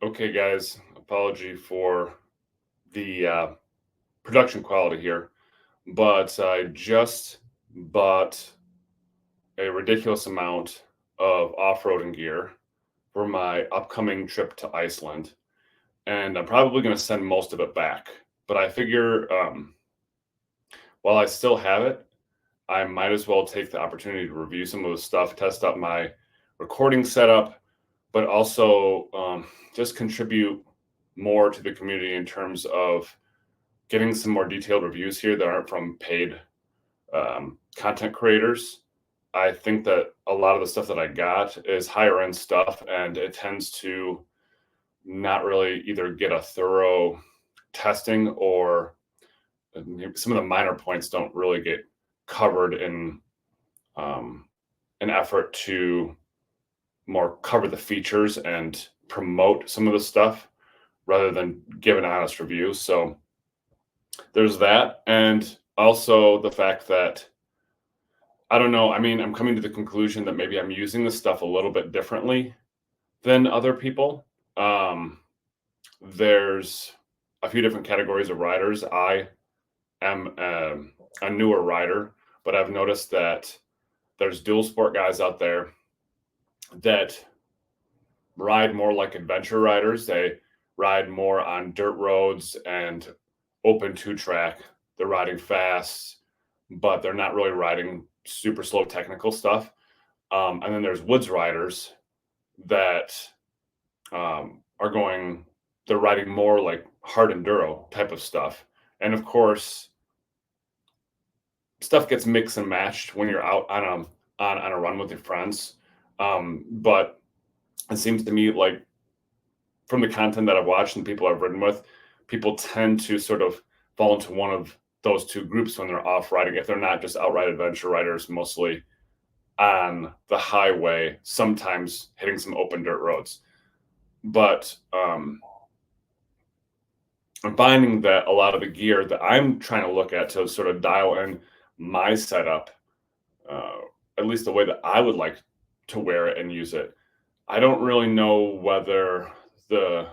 Okay, guys, apology for the production quality here, but I just bought a ridiculous amount of off-roading gear for my upcoming trip to Iceland, and I'm probably going to send most of it back. But I figure while I still have it, I might as well take the opportunity to review some of the stuff, test out my recording setup, but also just contribute more to the community in terms of getting some more detailed reviews here that aren't from paid content creators. I think that a lot of the stuff that I got is higher end stuff, and it tends to not really either get a thorough testing, or some of the minor points don't really get covered in an effort to more cover the features and promote some of the stuff rather than give an honest review. So there's that. And also the fact that, I don't know, I mean, I'm coming to the conclusion that maybe I'm using this stuff a little bit differently than other people. There's a few different categories of riders. I am a newer rider, but I've noticed that there's dual sport guys out there that ride more like adventure riders. They ride more on dirt roads and open two track. They're riding fast, but they're not really riding super slow technical stuff. And then there's woods riders that they're riding more like hard enduro type of stuff. And of course, stuff gets mixed and matched when you're out on a run with your friends. But it seems to me like, from the content that I've watched and people I've ridden with, people tend to sort of fall into one of those two groups when they're off riding. If they're not just outright adventure riders, mostly on the highway, sometimes hitting some open dirt roads. But I'm finding that a lot of the gear that I'm trying to look at to sort of dial in my setup, at least the way that I would like to wear it and use it, I don't really know whether the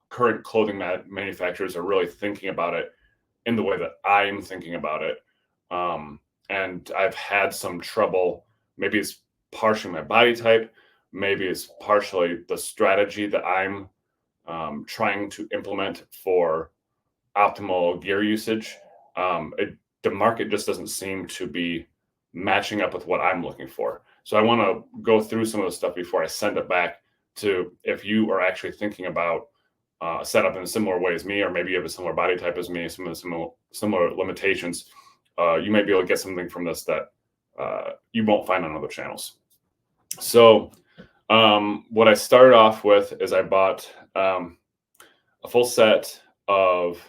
current clothing manufacturers are really thinking about it in the way that I'm thinking about it. And I've had some trouble. Maybe it's partially my body type. Maybe it's partially the strategy that I'm trying to implement for optimal gear usage. The market just doesn't seem to be matching up with what I'm looking for. So I want to go through some of the stuff before I send it back to, if you are actually thinking about setup in a similar way as me, or maybe you have a similar body type as me, some of the similar limitations, you might be able to get something from this that you won't find on other channels. So what I started off with is I bought a full set of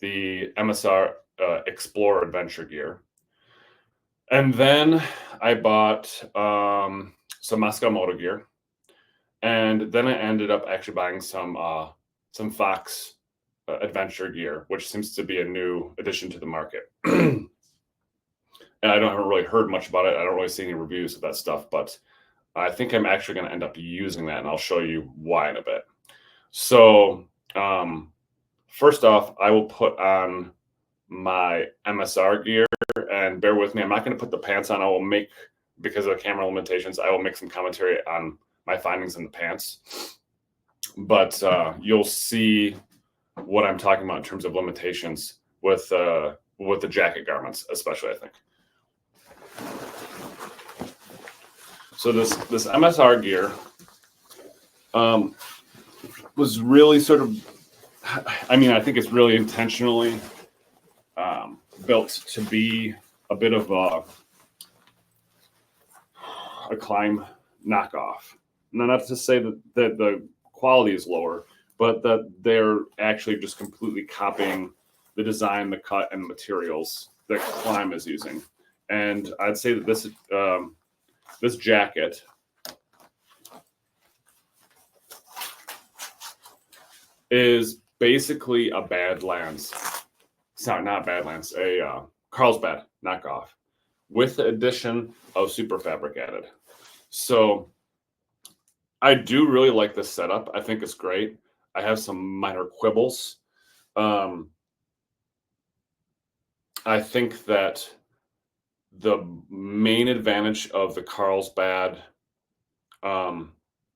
the MSR Explorer adventure gear. And then I bought some Mosko Moto gear. And then I ended up actually buying some Fox adventure gear, which seems to be a new addition to the market. And I haven't really heard much about it. I don't really see any reviews of that stuff, but I think I'm actually going to end up using that, and I'll show you why in a bit. So first off, I will put on my MSR gear, and bear with me, I'm not going to put the pants on. I will make, because of the camera limitations, I will make some commentary on my findings in the pants, but you'll see what I'm talking about in terms of limitations with the jacket garments, especially, I think. So this MSR gear was really sort of, I mean, I think it's really intentionally built to be a bit of a climb knockoff. Now, not to say that the quality is lower, but that they're actually just completely copying the design, the cut, and the materials that Klim is using. And I'd say that this jacket is basically a Badlands. It's not Badlands, a Carlsbad knockoff with the addition of super fabric added. So I do really like this setup. I think it's great. I have some minor quibbles. I think that the main advantage of the Carlsbad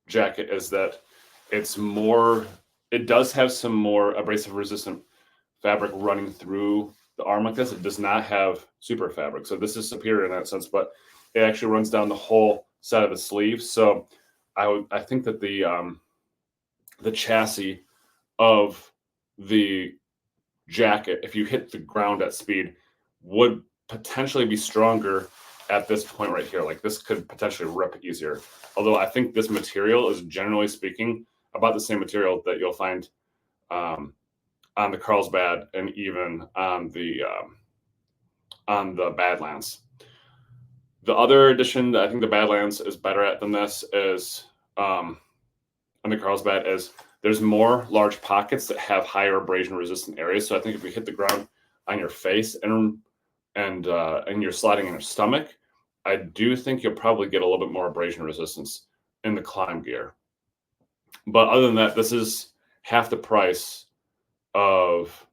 jacket is that it does have some more abrasive resistant fabric running through the arm like this. It does not have super fabric. So this is superior in that sense, but it actually runs down the whole side of the sleeve. So I think that the chassis of the jacket, if you hit the ground at speed, would potentially be stronger at this point right here. Like this could potentially rip easier. Although I think this material is, generally speaking, about the same material that you'll find on the Carlsbad and even on the Badlands. The other addition that I think the Badlands is better at than this is on the Carlsbad is there's more large pockets that have higher abrasion resistant areas. So I think if you hit the ground on your face and you're sliding in your stomach, I do think you'll probably get a little bit more abrasion resistance in the climb gear. But other than that, this is half the price of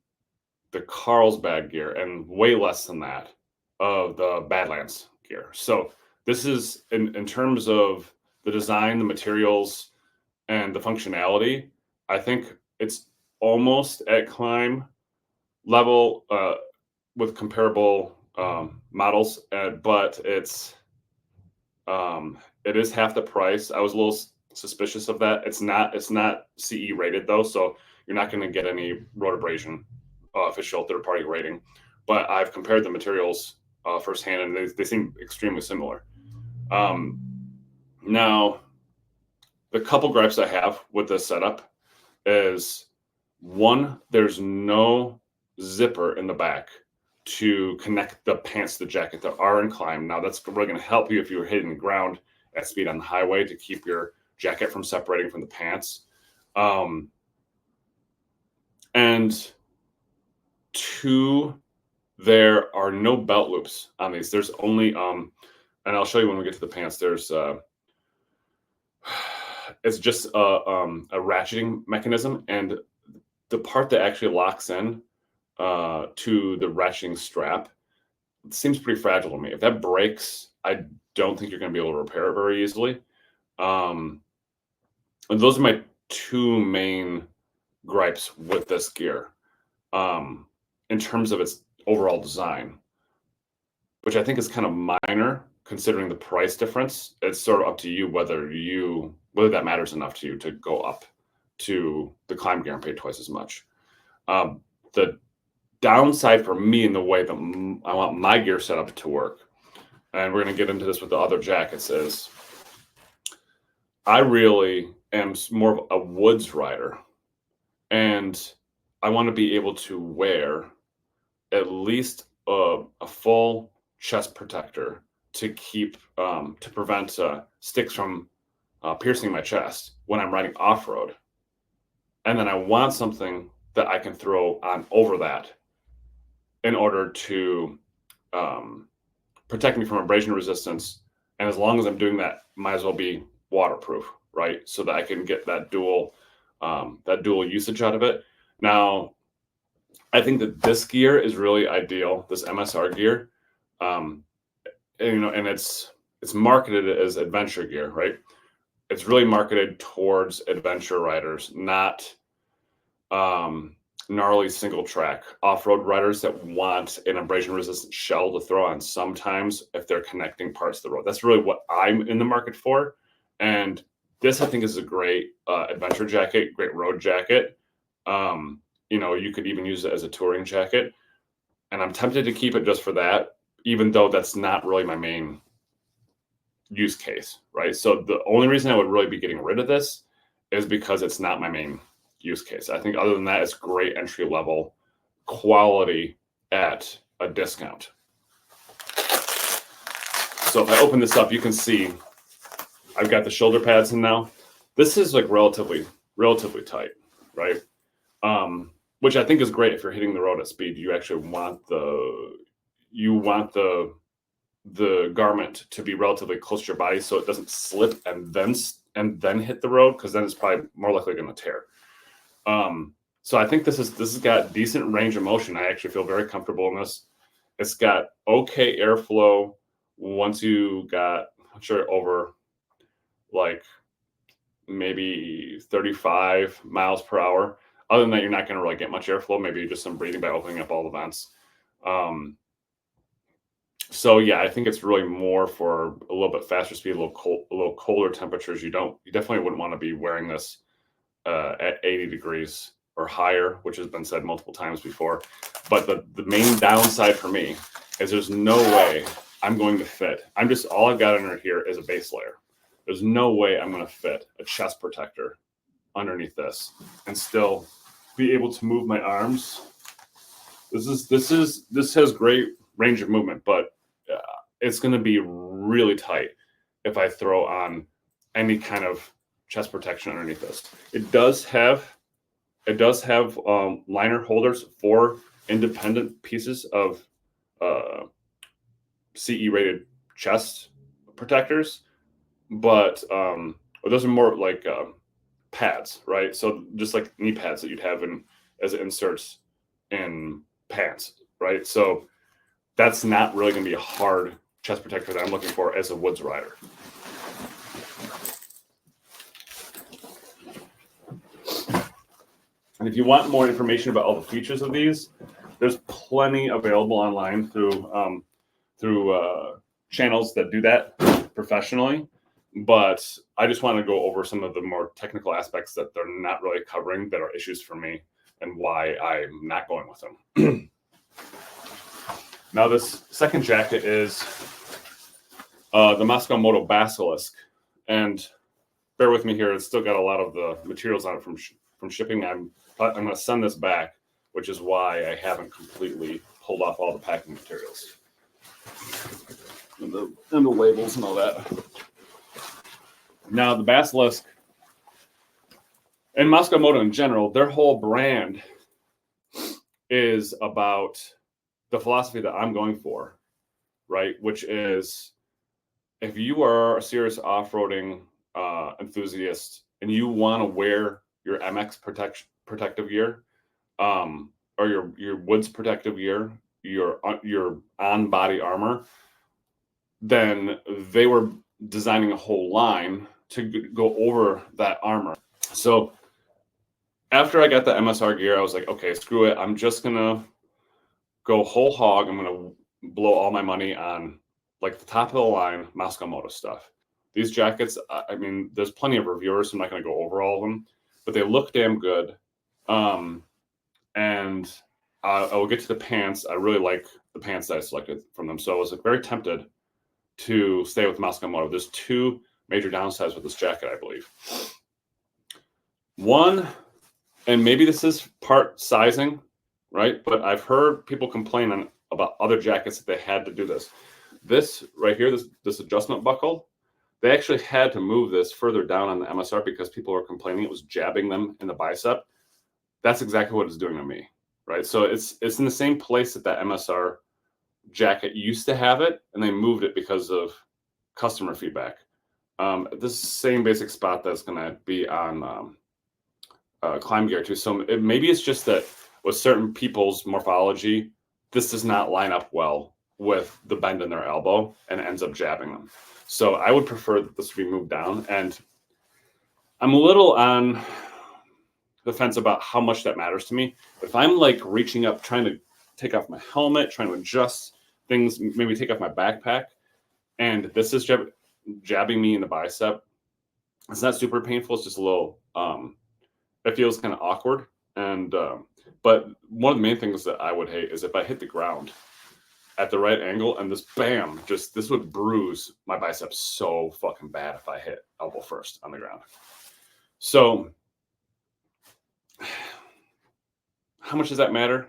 the Carlsbad gear and way less than that of the Badlands gear. So this is, in terms of the design, the materials, and the functionality, I think it's almost at climb level with comparable models, but it is half the price. I was a little suspicious of that. It's not CE rated though, so you're not going to get any road abrasion official third-party rating. But I've compared the materials firsthand, and they seem extremely similar. Now, the couple gripes I have with this setup is, one, there's no zipper in the back to connect the pants to the jacket that are in climb. Now, that's really going to help you if you're hitting the ground at speed on the highway to keep your jacket from separating from the pants. And two, there are no belt loops on these. There's only, and I'll show you when we get to the pants, there's, it's just a ratcheting mechanism, and the part that actually locks in to the ratcheting strap, it seems pretty fragile to me. If that breaks, I don't think you're going to be able to repair it very easily. And those are my two main gripes with this gear in terms of its overall design, which I think is kind of minor considering the price difference. It's sort of up to you whether that matters enough to you to go up to the climb gear and pay twice as much. The downside for me in the way that I want my gear set up to work, and we're going to get into this with the other jackets, is I really am more of a woods rider, and I want to be able to wear at least a full chest protector to keep to prevent sticks from piercing my chest when I'm riding off-road. And then I want something that I can throw on over that in order to protect me from abrasion resistance. And as long as I'm doing that, might as well be waterproof, right? So that I can get that dual usage out of it. Now, I think that this gear is really ideal, this MSR gear. And it's marketed as adventure gear, right? It's really marketed towards adventure riders, not gnarly single track off-road riders that want an abrasion resistant shell to throw on sometimes if they're connecting parts of the road. That's really what I'm in the market for. And this, I think, is a great adventure jacket, great road jacket. You could even use it as a touring jacket. And I'm tempted to keep it just for that, even though that's not really my main use case, right? So the only reason I would really be getting rid of this is because it's not my main use case. I think other than that, it's great entry level quality at a discount. So if I open this up, you can see I've got the shoulder pads in now. This is like relatively tight, right? Which I think is great if you're hitting the road at speed. You actually want the garment to be relatively close to your body so it doesn't slip and then hit the road, because then it's probably more likely going to tear. So I think this has got decent range of motion. I actually feel very comfortable in this. It's got okay airflow once you're over like maybe 35 miles per hour. Other than that, you're not going to really get much airflow. Maybe just some breathing by opening up all the vents. So yeah, I think it's really more for a little bit faster speed, a little colder temperatures. You definitely wouldn't want to be wearing this at 80 degrees or higher, which has been said multiple times before. But the main downside for me is there's no way I'm going to fit. All I've got under here is a base layer. There's no way I'm going to fit a chest protector underneath this and still be able to move my arms. This has great range of movement, but it's going to be really tight if I throw on any kind of chest protection underneath this. It does have liner holders for independent pieces of CE rated chest protectors, but those are more like pads, right? So just like knee pads that you'd have as inserts in pants, right? So that's not really going to be a hard chest protector that I'm looking for as a woods rider. And if you want more information about all the features of these, there's plenty available online through channels that do that professionally. But I just want to go over some of the more technical aspects that they're not really covering that are issues for me and why I'm not going with them. Now, this second jacket is the Mosko Moto Basilisk. And bear with me here, it's still got a lot of the materials on it from shipping. I'm going to send this back, which is why I haven't completely pulled off all the packing materials. And the labels and all that. Now, the Basilisk and Mosko Moto in general, their whole brand is about the philosophy that I'm going for, right? Which is, if you are a serious off-roading enthusiast and you want to wear your MX protective gear, or your woods protective gear, your on-body armor, then they were designing a whole line to go over that armor. So after I got the MSR gear, I was like, okay, screw it. I'm just going to go whole hog. I'm going to blow all my money on like the top of the line Mosko Moto stuff. These jackets, I mean, there's plenty of reviewers, so I'm not going to go over all of them, but they look damn good. And I will get to the pants. I really like the pants that I selected from them. So I was very tempted to stay with Mosko Moto. There's two major downsides with this jacket, I believe. One, and maybe this is part sizing, right? But I've heard people complain about other jackets that they had to do this. This right here, this adjustment buckle, they actually had to move this further down on the MSR because people were complaining it was jabbing them in the bicep. That's exactly what it's doing to me, right? So it's in the same place that MSR jacket used to have it, and they moved it because of customer feedback. This same basic spot that's going to be on climb gear too. So maybe it's just that with certain people's morphology, this does not line up well with the bend in their elbow and it ends up jabbing them. So I would prefer that this be moved down. And I'm a little on the fence about how much that matters to me. If I'm like reaching up, trying to take off my helmet, trying to adjust things, maybe take off my backpack, and this is jabbing me in the bicep, it's not super painful. It's just a little, it feels kind of awkward. And, but one of the main things that I would hate is if I hit the ground at the right angle and this bam, this would bruise my biceps so fucking bad if I hit elbow first on the ground. So how much does that matter?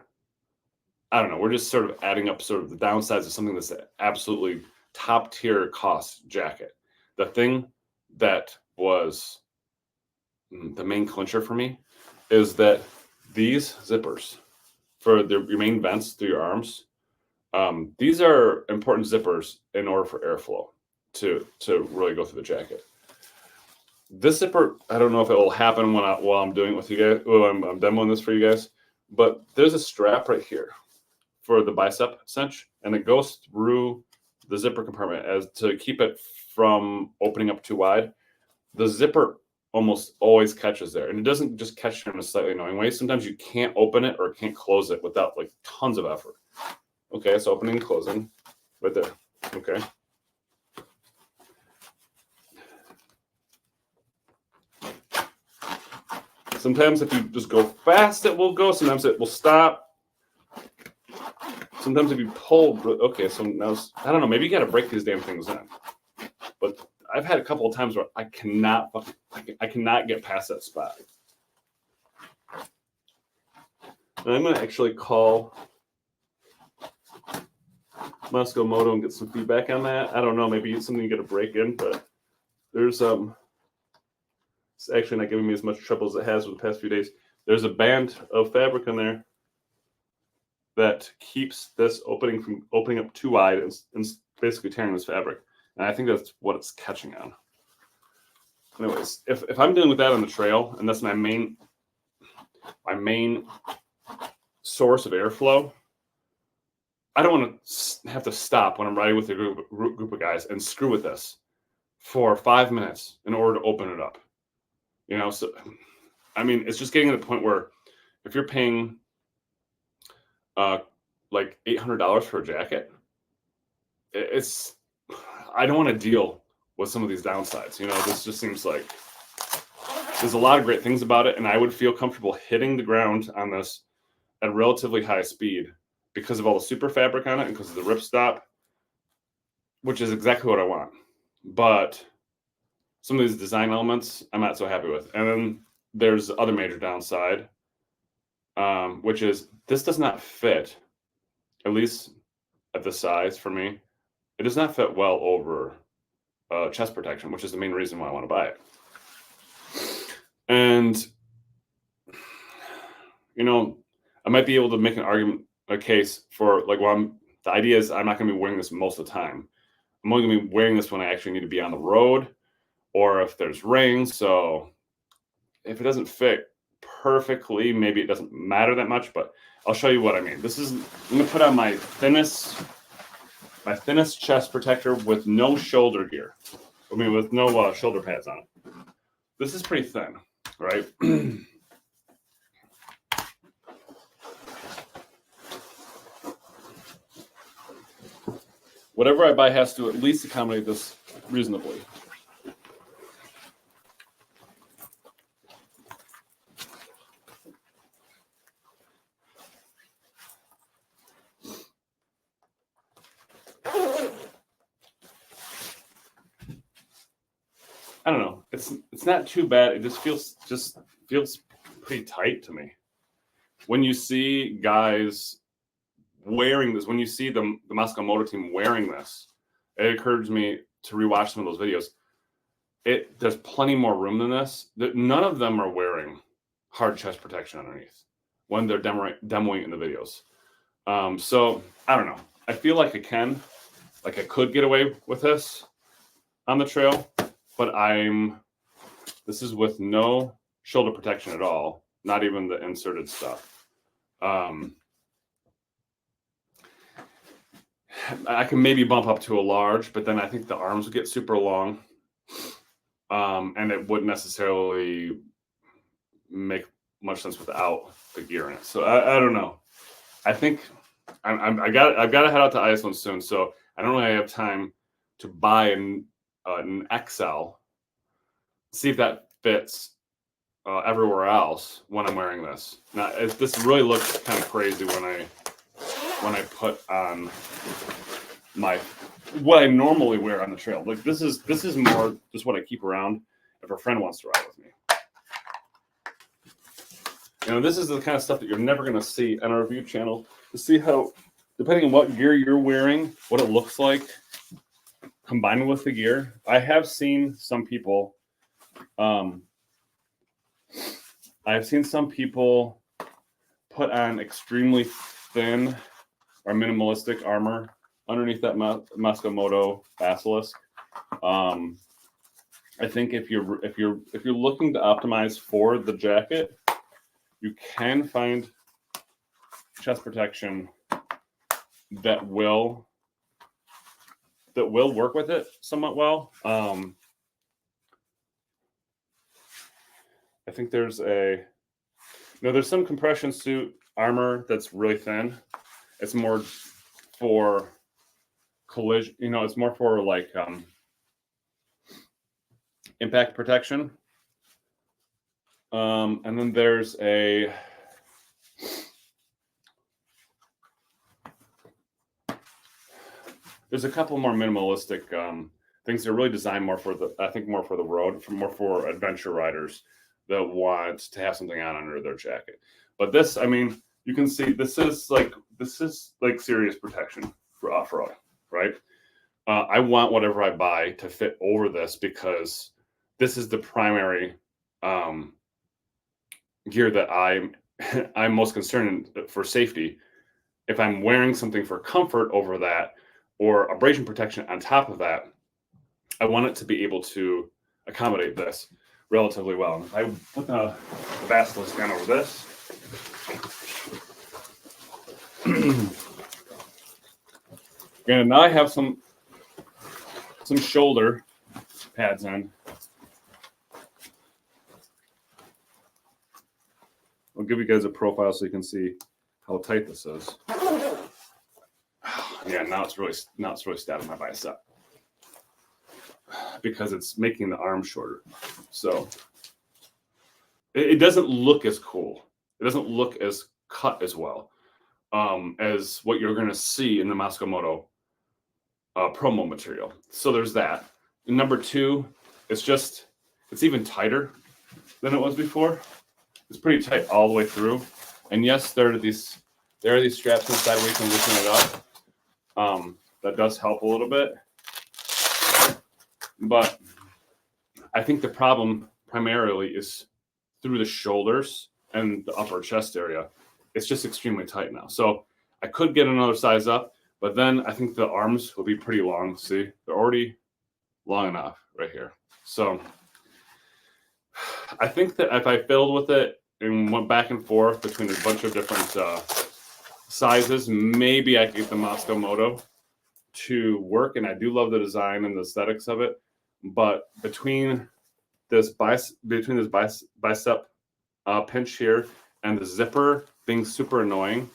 I don't know. We're just sort of adding up sort of the downsides of something that's absolutely top tier cost jacket. The thing that was the main clincher for me is that these zippers for your main vents through your arms, these are important zippers in order for airflow to really go through the jacket. This zipper, I don't know if it will happen while I'm doing it with you guys. Well, I'm demoing this for you guys. But there's a strap right here for the bicep cinch, and it goes through the zipper compartment as to keep it from opening up too wide. The zipper almost always catches there, and it doesn't just catch in a slightly annoying way. Sometimes you can't open it or can't close it without like tons of effort. Okay, it's opening and closing right there. Okay. Sometimes if you just go fast, it will go. Sometimes it will stop. Sometimes if you pull, okay, so now, I don't know, maybe you got to break these damn things in. But I've had a couple of times where I cannot get past that spot. And I'm going to actually call Mosko Moto and get some feedback on that. I don't know, maybe it's something you got to break in, but there's it's actually not giving me as much trouble as it has with the past few days. There's a band of fabric in there that keeps this opening from opening up too wide and basically tearing this fabric. And I think that's what it's catching on. Anyways, if I'm dealing with that on the trail, and that's my main source of airflow, I don't want to have to stop when I'm riding with a group of guys and screw with this for 5 minutes in order to open it up. You know, so I mean, it's just getting to the point where if you're paying like $800 for a jacket, I don't want to deal with some of these downsides. You know, this just seems like there's a lot of great things about it, and I would feel comfortable hitting the ground on this at relatively high speed because of all the super fabric on it and because of the ripstop, which is exactly what I want. But some of these design elements I'm not so happy with. And then there's the other major downside, which is this does not fit, at least at the size for me. It does not fit well over chest protection, which is the main reason why I want to buy it. And, you know, I might be able to make a case for like, well, the idea is I'm not going to be wearing this most of the time. I'm only going to be wearing this when I actually need to be on the road or if there's rain. So if it doesn't fit perfectly, maybe it doesn't matter that much, but I'll show you what I mean. I'm going to put on my thinnest chest protector with no shoulder gear. I mean, with no shoulder pads on it. This is pretty thin, right? Whatever I buy has to at least accommodate this reasonably. I don't know. It's not too bad. It just feels pretty tight to me. When you see guys wearing this, when you see the Mosko Moto team wearing this, it occurs to me to rewatch some of those videos. There's plenty more room than this. None of them are wearing hard chest protection underneath when they're demoing in the videos. So I don't know. I feel like I could get away with this on the trail, but this is with no shoulder protection at all, not even the inserted stuff. I can maybe bump up to a large, but then I think the arms would get super long, and it wouldn't necessarily make much sense without the gear in it. So I don't know. I think I've got to head out to Iceland soon, so I don't really have time to buy an XL. See if that fits everywhere else when I'm wearing this. Now, this really looks kind of crazy when I put on what I normally wear on the trail. Like this is more just what I keep around if a friend wants to ride with me. You know, this is the kind of stuff that you're never going to see on our review channel. To see how, depending on what gear you're wearing, what it looks like combined with the gear. I have seen some people. I've seen some people put on extremely thin or minimalistic armor underneath that Mosko Moto Basilisk. I think if you're looking to optimize for the jacket, you can find chest protection that will work with it somewhat well. I think there's some compression suit armor that's really thin. It's more for collision, it's more for like impact protection. And then there's a couple more minimalistic things that are really designed more for the road, more for adventure riders that want to have something on under their jacket. But this, I mean, you can see this is like serious protection for off-road, right? I want whatever I buy to fit over this because this is the primary gear that I'm most concerned for safety. If I'm wearing something for comfort over that, or abrasion protection on top of that, I want it to be able to accommodate this relatively well. If I put the Basilisk down over this, and now I have some shoulder pads on. I'll give you guys a profile so you can see how tight this is. Yeah, now it's really stabbing my bicep because it's making the arm shorter. So it doesn't look as cool. It doesn't look as cut as well as what you're going to see in the Mosko Moto promo material. So there's that. And number two, it's even tighter than it was before. It's pretty tight all the way through. And yes, there are these straps inside where you can loosen it up. That does help a little bit. But I think the problem primarily is through the shoulders and the upper chest area. It's just extremely tight now. So I could get another size up, but then I think the arms will be pretty long. See, they're already long enough right here. So I think that if I filled with it and went back and forth between a bunch of different sizes, maybe I could get the Mosko Moto to work. And I do love the design and the aesthetics of it. But between this bicep pinch here and the zipper being super annoying,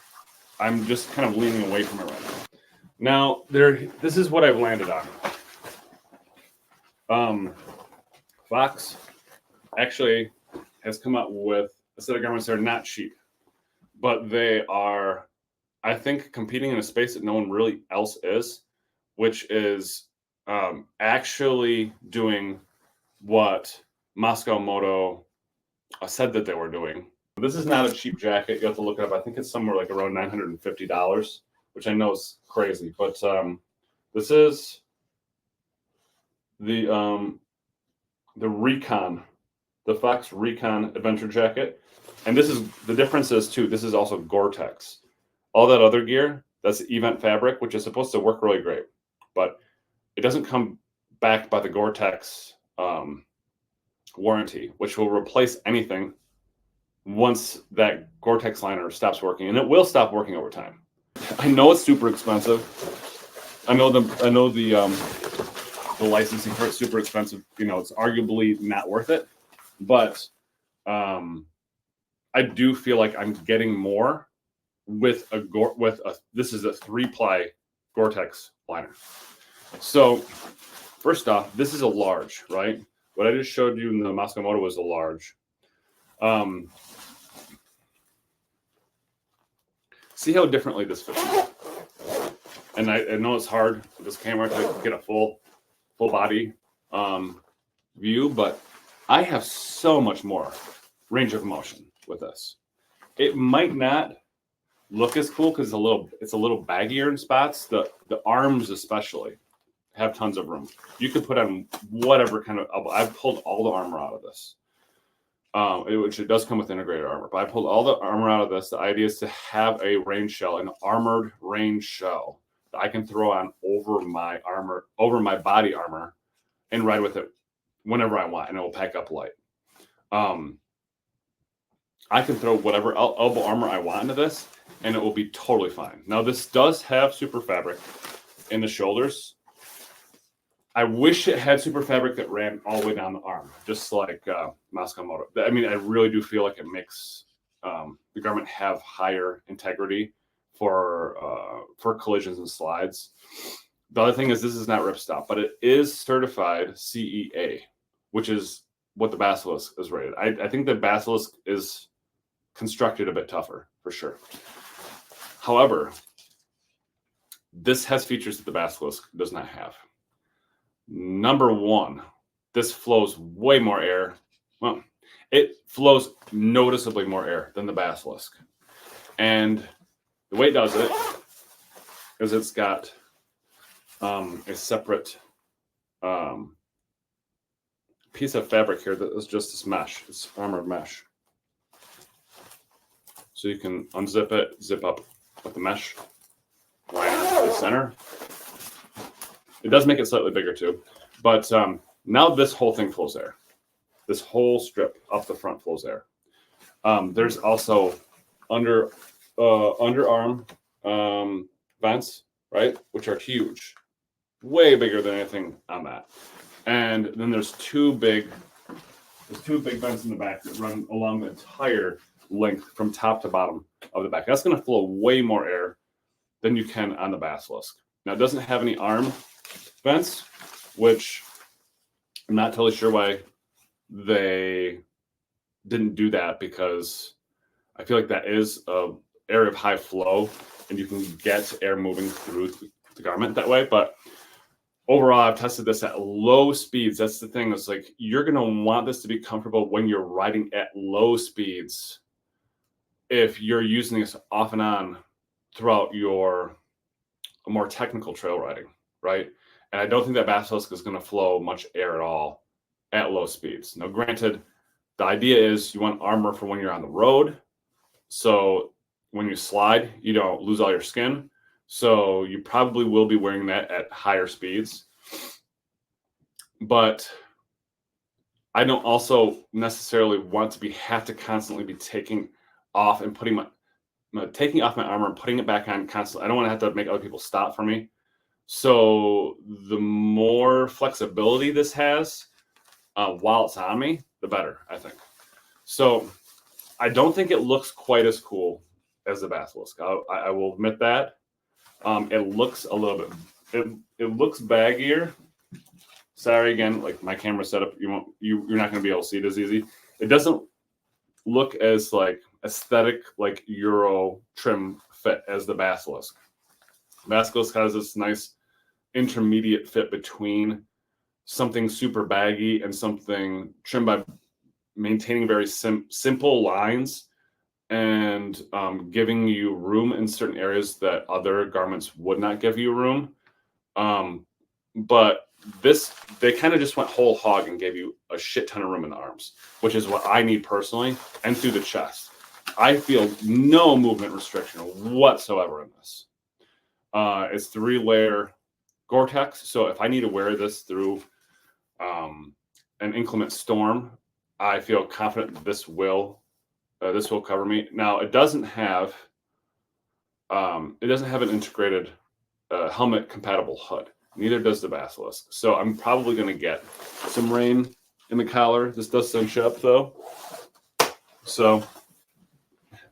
I'm just kind of leaning away from it right now. Now, this is what I've landed on. Fox actually has come up with a set of garments that are not cheap, but they are, I think, competing in a space that no one really else is, which is actually doing what Mosko Moto said that they were doing. This is not a cheap jacket. You have to look it up. I think it's somewhere like around $950, which I know is crazy. But this is the Recon, the Fox Recon Adventure Jacket. And this is, the difference is too, this is also Gore-Tex. All that other gear, that's event fabric, which is supposed to work really great. But it doesn't come backed by the Gore-Tex warranty, which will replace anything once that Gore-Tex liner stops working, and it will stop working over time. I know it's super expensive. I know the licensing for it's super expensive. You know, it's arguably not worth it, but I do feel like I'm getting more with this is a 3-ply Gore-Tex liner. So first off, this is a large, right? What I just showed you in the Mosko Moto was a large. See how differently this fits. And I know it's hard with this camera to get a full body view, but I have so much more range of motion with this. It might not look as cool because it's a little baggier in spots. The arms especially have tons of room. You could put on whatever kind of, I've pulled all the armor out of this. Which it does come with integrated armor, but I pulled all the armor out of this. The idea is to have a rain shell, an armored rain shell that I can throw on over my armor, over my body armor, and ride with it whenever I want, and it will pack up light. I can throw whatever elbow armor I want into this, and it will be totally fine. Now, this does have super fabric in the shoulders. I wish it had super fabric that ran all the way down the arm, just like Mosko Moto. I mean, I really do feel like it makes the garment have higher integrity for collisions and slides. The other thing is this is not ripstop, but it is certified CEA, which is what the Basilisk is rated. I think the Basilisk is constructed a bit tougher, for sure. However, this has features that the Basilisk does not have. Number one, this flows way more air. Well, it flows noticeably more air than the Basilisk. And the way it does it is it's got a separate piece of fabric here that is just this mesh. It's armored mesh. So you can unzip it, zip up with the mesh, line into the center. It does make it slightly bigger too, but now this whole thing flows air. This whole strip up the front flows air. There's also underarm vents, right, which are huge, way bigger than anything on that. And then there's two big vents in the back that run along the entire length from top to bottom of the back. That's going to flow way more air than you can on the Basilisk. Now, it doesn't have any arm vents, which I'm not totally sure why they didn't do that, because I feel like that is an area of high flow and you can get air moving through the garment that way. But overall, I've tested this at low speeds. That's the thing. It's like you're going to want this to be comfortable when you're riding at low speeds. If you're using this off and on throughout your more technical trail riding, right? And I don't think that Basilisk is going to flow much air at all at low speeds. Now, granted, the idea is you want armor for when you're on the road. So when you slide, you don't lose all your skin. So you probably will be wearing that at higher speeds. But I don't also necessarily want to have to constantly be taking off and taking off my armor and putting it back on constantly. I don't want to have to make other people stop for me. So the more flexibility this has while it's on me, the better, I think. So I don't think it looks quite as cool as the Basilisk. I will admit that. It looks a little bit, it looks baggier. Sorry, again, like my camera setup, you're not going to be able to see it as easy. It doesn't look as like aesthetic, like Euro trim fit as the Basilisk. Basilisk has this nice intermediate fit between something super baggy and something trimmed by maintaining very simple lines and giving you room in certain areas that other garments would not give you room. But this, they kind of just went whole hog and gave you a shit ton of room in the arms, which is what I need personally, and through the chest. I feel no movement restriction whatsoever in this. It's 3-layer Gore-Tex, so if I need to wear this through an inclement storm, I feel confident that this will cover me. Now, it doesn't have an integrated helmet compatible hood. Neither does the Basilisk. So I'm probably going to get some rain in the collar. This does cinch up though. So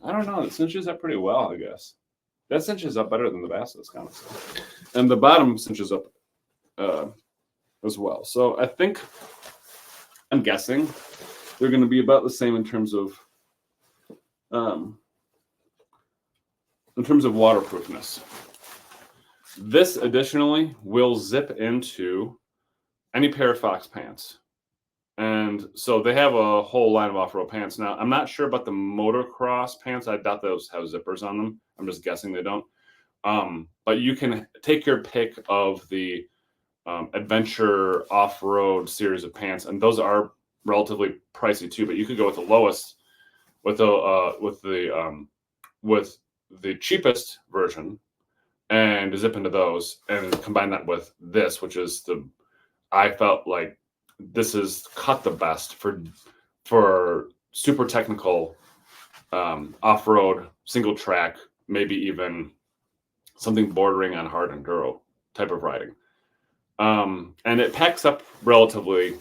I don't know. It cinches up pretty well, I guess. That cinches up better than the Basilisk, honestly. And the bottom cinches up as well. So I think, I'm guessing, they're going to be about the same in terms of waterproofness. This additionally will zip into any pair of Fox pants. And so they have a whole line of off-road pants. Now, I'm not sure about the motocross pants. I doubt those have zippers on them. I'm just guessing they don't. But you can take your pick of the adventure off-road series of pants, and those are relatively pricey too. But you could go with the lowest, with the cheapest version, and zip into those, and combine that with this, which is I felt like this is cut the best for super technical off-road, single track, maybe even something bordering on hard enduro type of riding. And it packs up relatively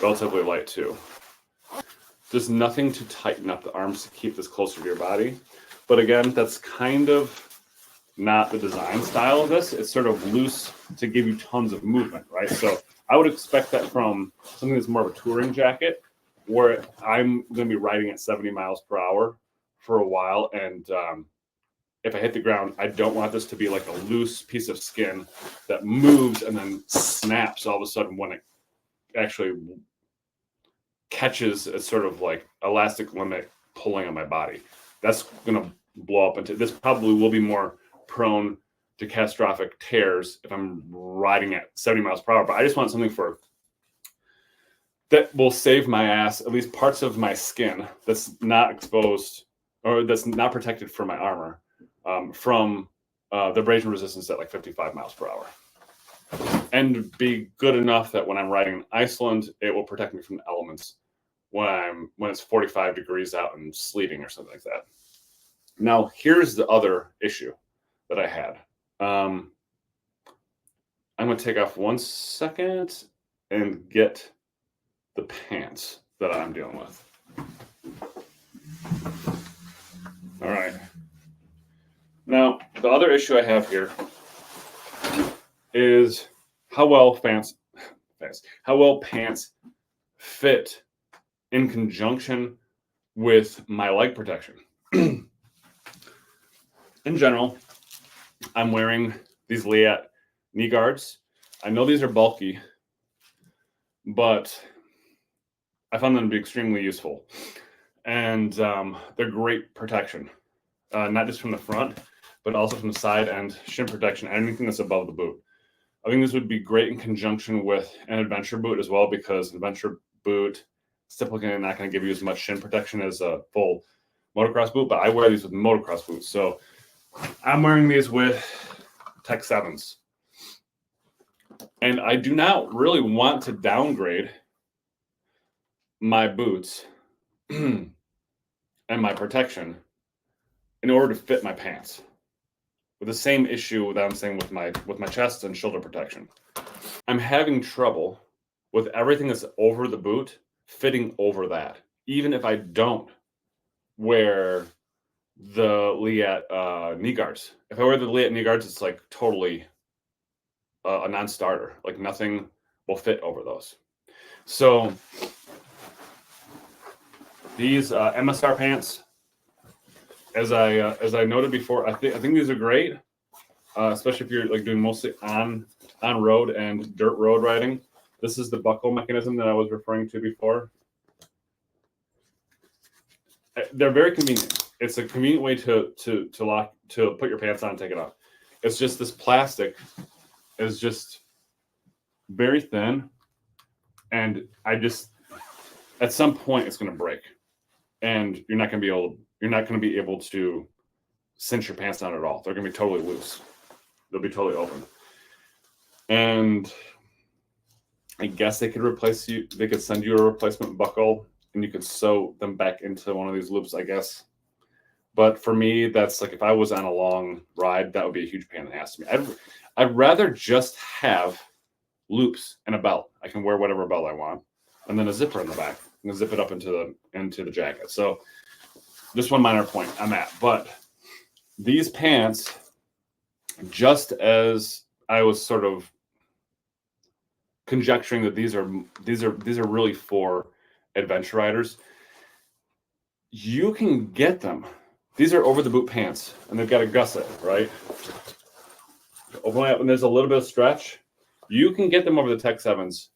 light too. There's nothing to tighten up the arms to keep this closer to your body. But again, that's kind of not the design style of this. It's sort of loose to give you tons of movement, right? So I would expect that from something that's more of a touring jacket, where I'm going to be riding at 70 miles per hour for a while. And if I hit the ground, I don't want this to be like a loose piece of skin that moves and then snaps all of a sudden when it actually catches a sort of like elastic limit pulling on my body. That's going to blow up into, this probably will be more prone to catastrophic tears if I'm riding at 70 miles per hour. But I just want something that will save my ass, at least parts of my skin that's not exposed or that's not protected from my armor from the abrasion resistance at like 55 miles per hour. And be good enough that when I'm riding in Iceland, it will protect me from the elements when it's 45 degrees out and sleeting or something like that. Now, here's the other issue that I had. I'm going to take off 1 second and get the pants that I'm dealing with. All right. Now, the other issue I have here is how well pants fit in conjunction with my leg protection. In general, I'm wearing these Liat knee guards. I know these are bulky, but I found them to be extremely useful. And they're great protection, not just from the front, but also from the side and shin protection, anything that's above the boot. I think this would be great in conjunction with an adventure boot as well, because an adventure boot is typically not going to give you as much shin protection as a full motocross boot, but I wear these with motocross boots. So I'm wearing these with Tech 7s. And I do not really want to downgrade my boots and my protection in order to fit my pants, with the same issue that I'm saying with my chest and shoulder protection. I'm having trouble with everything that's over the boot fitting over that, even if I don't wear the Liat knee guards. If I wear the Liat knee guards, it's like totally a non-starter. Like nothing will fit over those. So these MSR pants, as I noted before, I think these are great, especially if you're like doing mostly on road and dirt road riding. This is the buckle mechanism that I was referring to before. They're very convenient. It's a convenient way to put your pants on and take it off. It's just this plastic is just very thin, and at some point it's going to break, and you're not going to be able to cinch your pants on at all. They're going to be totally loose. They'll be totally open. And I guess they could send you a replacement buckle and you could sew them back into one of these loops, I guess. But for me, that's like, if I was on a long ride, that would be a huge pain in the ass to me. I'd rather just have loops and a belt. I can wear whatever belt I want, and then a zipper in the back and zip it up into the jacket. So just one minor point I'm at. But these pants, just as I was sort of conjecturing that these are really for adventure riders, you can get them. These are over the boot pants, and they've got a gusset, right? Open up, and there's a little bit of stretch. You can get them over the Tech 7s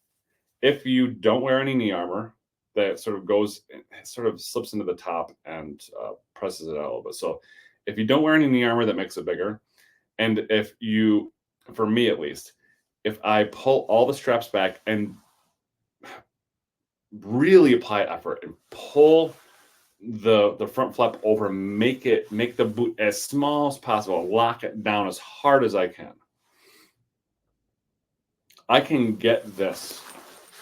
if you don't wear any knee armor. That sort of slips into the top and presses it out a little bit. So if you don't wear any knee armor, that makes it bigger. And for me at least, if I pull all the straps back and really apply effort and pull the front flap over, make the boot as small as possible, lock it down as hard as I can get this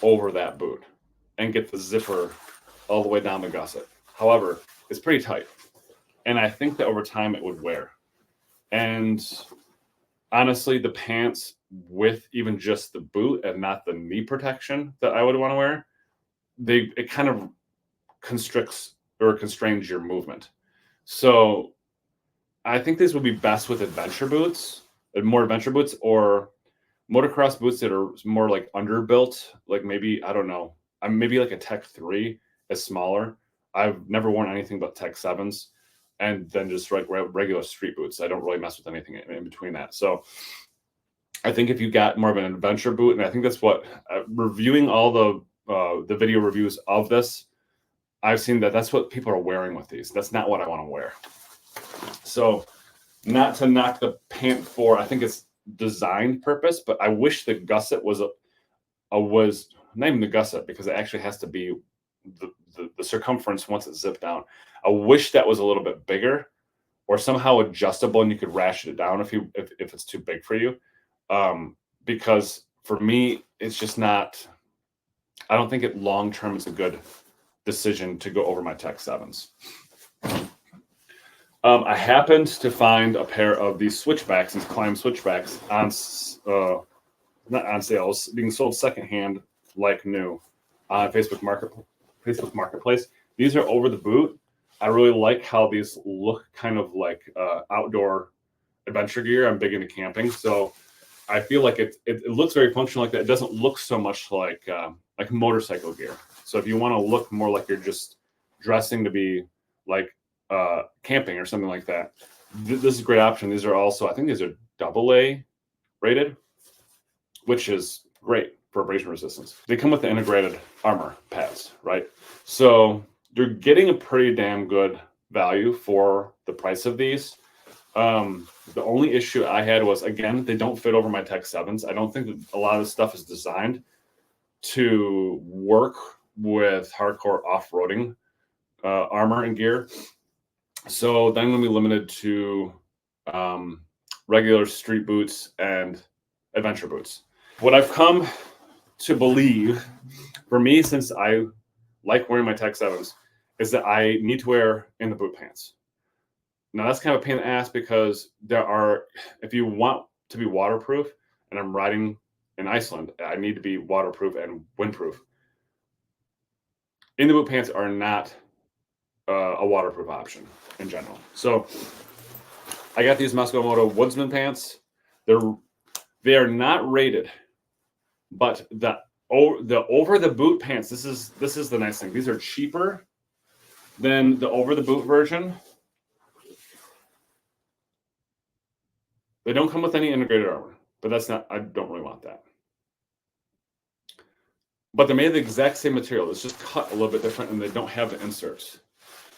over that boot and get the zipper all the way down the gusset. However, it's pretty tight. And I think that over time it would wear. And honestly, the pants with even just the boot and not the knee protection that I would want to wear, it kind of constricts or constrains your movement. So I think this would be best with adventure boots, more adventure boots, or motocross boots that are more like underbuilt, like maybe, I don't know, maybe like a Tech 3 is smaller. I've never worn anything but Tech 7s, and then just like regular street boots. I don't really mess with anything in between that. So I think if you got more of an adventure boot, and I think that's what, reviewing all the video reviews of this, I've seen that's what people are wearing with these. That's not what I want to wear. So not to knock the pant for, I think it's designed purpose, but I wish the gusset was not even the gusset, because it actually has to be the circumference once it's zipped down. I wish that was a little bit bigger or somehow adjustable, and you could ratchet it down if it's too big for you. Because for me, it's just not, I don't think it long term is a good decision to go over my Tech 7s. I happened to find a pair of these switchbacks, these Klim Switchbacks, not on sales, being sold secondhand like new on Facebook Marketplace. These are over the boot. I really like how these look kind of like outdoor adventure gear. I'm big into camping, so I feel like it looks very functional like that. It doesn't look so much like motorcycle gear. So if you want to look more like you're just dressing to be like camping or something like that, this is a great option. These are also, I think these are AA rated, which is great for abrasion resistance. They come with the integrated armor pads, right? So you're getting a pretty damn good value for the price of these. The only issue I had was, again, they don't fit over my Tech 7s. I don't think that a lot of this stuff is designed to work with hardcore off-roading armor and gear. So then I'm going to be limited to regular street boots and adventure boots. What I've come to believe, for me, since I like wearing my Tech 7s, is that I need to wear in the boot pants. Now that's kind of a pain in the ass, because if you want to be waterproof, and I'm riding in Iceland, I need to be waterproof and windproof. In the boot pants are not a waterproof option in general. So I got these Mosko Moto Woodsman pants. They are not rated, but the over the boot pants, this is the nice thing. These are cheaper than the over the boot version. They don't come with any integrated armor, but I don't really want that. But they're made of the exact same material. It's just cut a little bit different, and they don't have the inserts.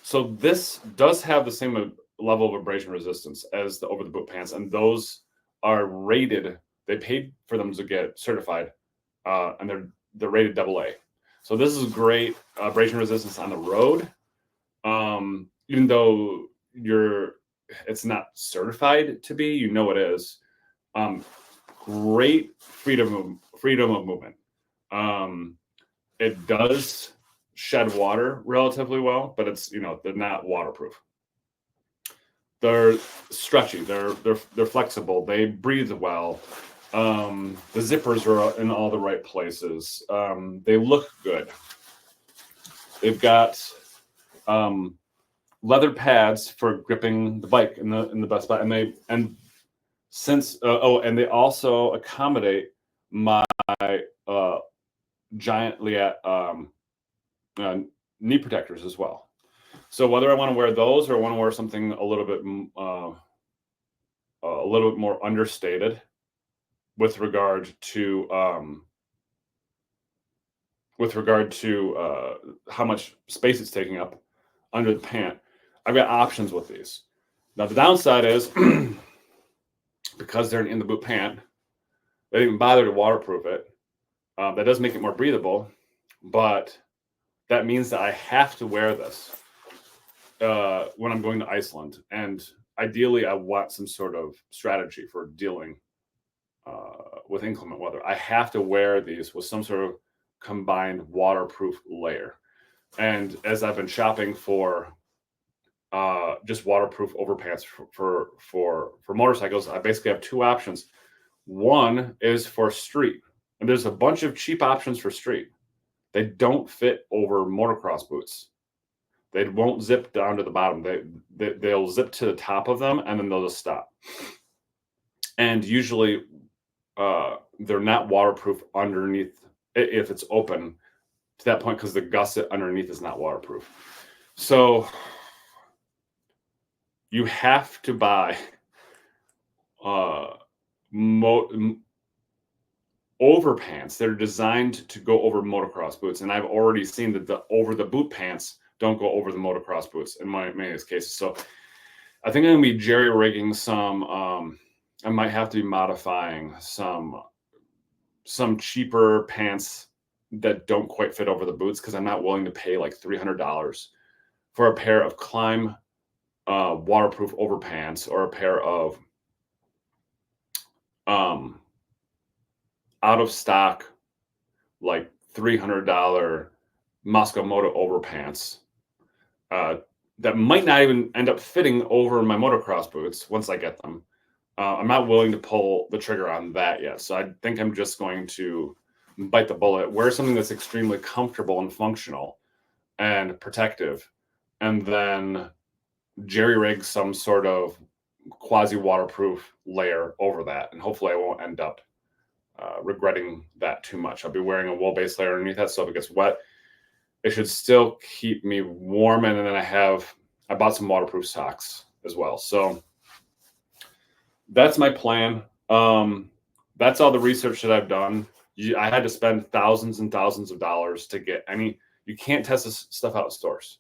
So this does have the same level of abrasion resistance as the over the boot pants, and those are rated. They paid for them to get certified, and they're rated AA. So this is great abrasion resistance on the road, even though it's not certified to be, it is. Great freedom of movement. It does shed water relatively well, but it's, they're not waterproof. They're stretchy, they're flexible, they breathe well. The zippers are in all the right places. They look good. They've got leather pads for gripping the bike in the best spot, and they also accommodate my giant knee protectors as well. So whether I want to wear those or I want to wear something a little bit more understated with regard to how much space it's taking up under the pant, I've got options with these. Now the downside is because they're in the boot pant, they didn't even bother to waterproof it. That does make it more breathable, but that means that I have to wear this when I'm going to Iceland. And ideally, I want some sort of strategy for dealing with inclement weather. I have to wear these with some sort of combined waterproof layer. And as I've been shopping for just waterproof overpants for motorcycles, I basically have two options. One is for street, and there's a bunch of cheap options for street. They don't fit over motocross boots. They won't zip down to the bottom. They'll zip to the top of them, and then they'll just stop. And usually, they're not waterproof underneath if it's open to that point, because the gusset underneath is not waterproof. So you have to buy overpants that are designed to go over motocross boots. And I've already seen that the over the boot pants don't go over the motocross boots in many of these cases. So I think I'm going to be jerry rigging some, I might have to be modifying some cheaper pants that don't quite fit over the boots, because I'm not willing to pay like $300 for a pair of Klim waterproof overpants, or a pair of out of stock like $300 Mosko Moto overpants that might not even end up fitting over my motocross boots once I get them. I'm not willing to pull the trigger on that yet. So I think I'm just going to bite the bullet, wear something that's extremely comfortable and functional and protective, and then jerry rig some sort of quasi waterproof layer over that. And hopefully I won't end up regretting that too much. I'll be wearing a wool base layer underneath that, so if it gets wet, it should still keep me warm. And then I bought some waterproof socks as well. So that's my plan. That's all the research that I've done. I had to spend thousands and thousands of dollars to get you can't test this stuff out in stores.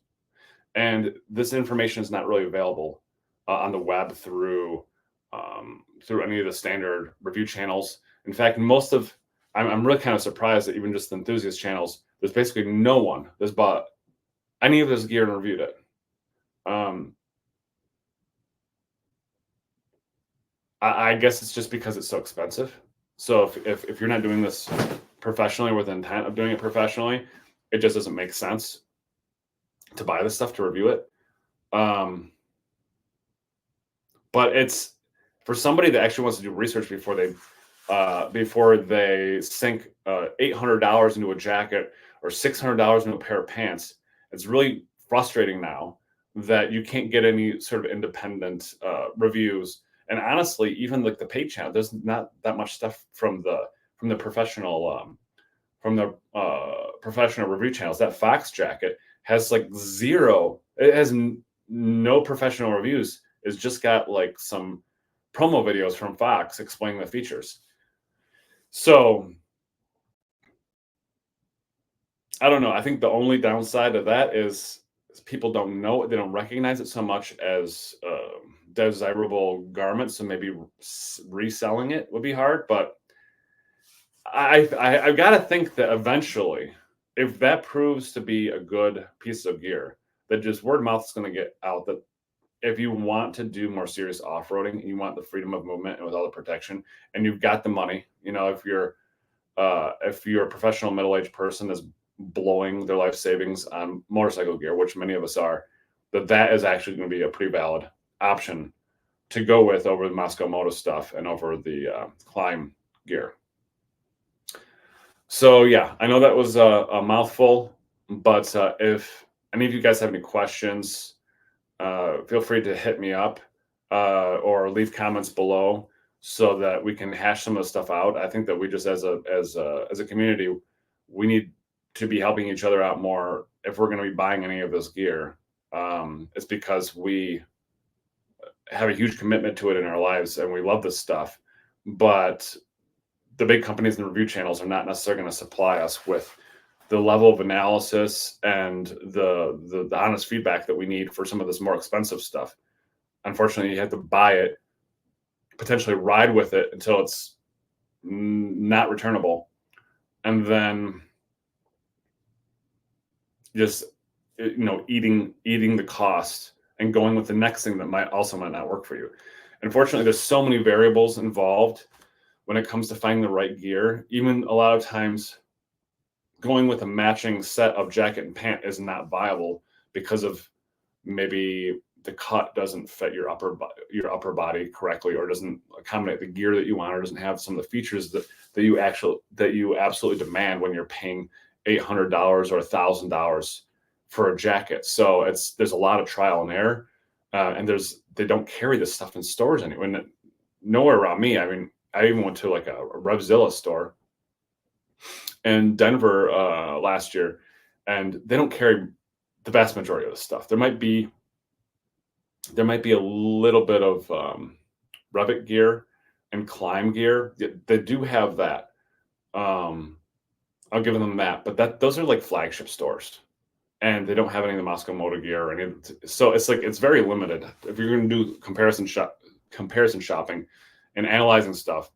And this information is not really available on the web through any of the standard review channels. In fact, I'm really kind of surprised that even just the enthusiast channels, there's basically no one that's bought any of this gear and reviewed it. I guess it's just because it's so expensive. So if you're not doing this professionally with the intent of doing it professionally, it just doesn't make sense to buy this stuff to review it. But it's for somebody that actually wants to do research before they sink $800 into a jacket or $600 into a pair of pants. It's really frustrating now that you can't get any sort of independent reviews. And honestly, even like the paid channel, there's not that much stuff from the professional professional review channels. That Fox jacket has like zero. It has no professional reviews. It's just got like some promo videos from Fox explaining the features. So I don't know. I think the only downside of that is people don't know it. They don't recognize it so much as desirable garments. So maybe reselling it would be hard. But I've got to think that eventually, if that proves to be a good piece of gear, that just word of mouth is going to get out that if you want to do more serious off-roading, you want the freedom of movement and with all the protection, and you've got the money, if you're a professional middle-aged person that's blowing their life savings on motorcycle gear, which many of us are, that is actually going to be a pretty valid option to go with over the Mosko Moto stuff and over the Klim gear. So yeah, I know that was a mouthful, but if any of you guys have any questions, feel free to hit me up or leave comments below so that we can hash some of the stuff out. I think that we just as a community, we need to be helping each other out more if we're going to be buying any of this gear. It's because we have a huge commitment to it in our lives and we love this stuff, but the big companies and review channels are not necessarily going to supply us with the level of analysis and the honest feedback that we need for some of this more expensive stuff. Unfortunately, you have to buy it, potentially ride with it until it's not returnable, and then just eating the cost and going with the next thing that might not work for you. Unfortunately, there's so many variables involved when it comes to finding the right gear. Even a lot of times, going with a matching set of jacket and pant is not viable because of maybe the cut doesn't fit your upper body correctly, or doesn't accommodate the gear that you want, or doesn't have some of the features that you absolutely demand when you're paying $800 or $1,000 for a jacket. So there's a lot of trial and error, and they don't carry this stuff in stores anywhere. Nowhere around me. I mean, I even went to like a Revzilla store in Denver last year, and they don't carry the vast majority of the stuff. There might be a little bit of Revit gear and climb gear. They do have that. I'll give them that, but those are like flagship stores, and they don't have any of the Mosko Moto gear or any. So it's very limited. If you're going to do comparison shopping and analyzing stuff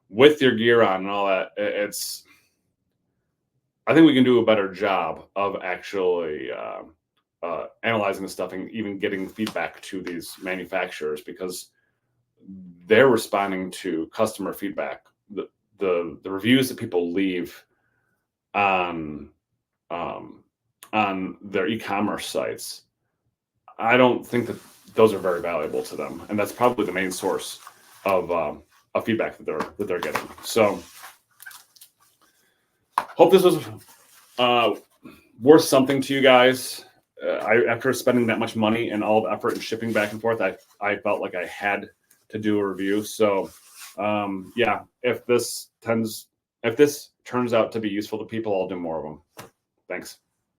with your gear on and all that, I think we can do a better job of actually analyzing the stuff and even getting feedback to these manufacturers, because they're responding to customer feedback. The reviews that people leave on their e-commerce sites, I don't think that those are very valuable to them, and that's probably the main source of feedback that they're getting. So, hope this was worth something to you guys. After spending that much money and all the effort and shipping back and forth, I felt like I had to do a review. So, yeah, if this turns out to be useful to people, I'll do more of them. Thanks.